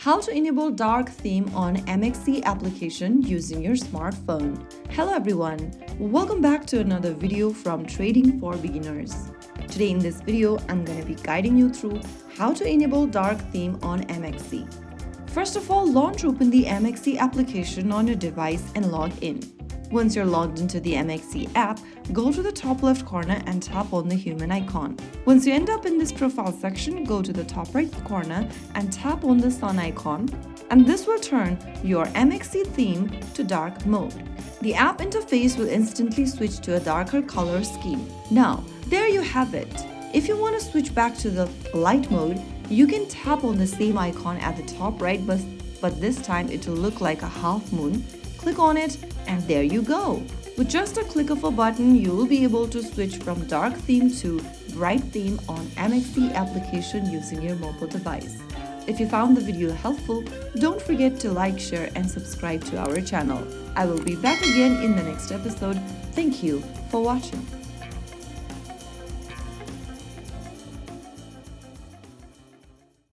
How to enable dark theme on MEXC application using your smartphone. Hello everyone, welcome back to another video from Trading for Beginners. Today in this video, I'm going to be guiding you through how to enable dark theme on MEXC. First of all, launch open the MEXC application on your device and log in. Once you're logged into the MEXC app, go to the top left corner and tap on the human icon. Once you end up in this profile section, go to the top right corner and tap on the sun icon, and this will turn your MEXC theme to dark mode. The app interface will instantly switch to a darker color scheme. Now, there you have it. If you want to switch back to the light mode, you can tap on the same icon at the top right, but this time it will look like a half moon. Click on it and there you go. With just a click of a button, you will be able to switch from dark theme to bright theme on MEXC application using your mobile device. If you found the video helpful, don't forget to like, share and subscribe to our channel. I will be back again in the next episode. Thank you for watching.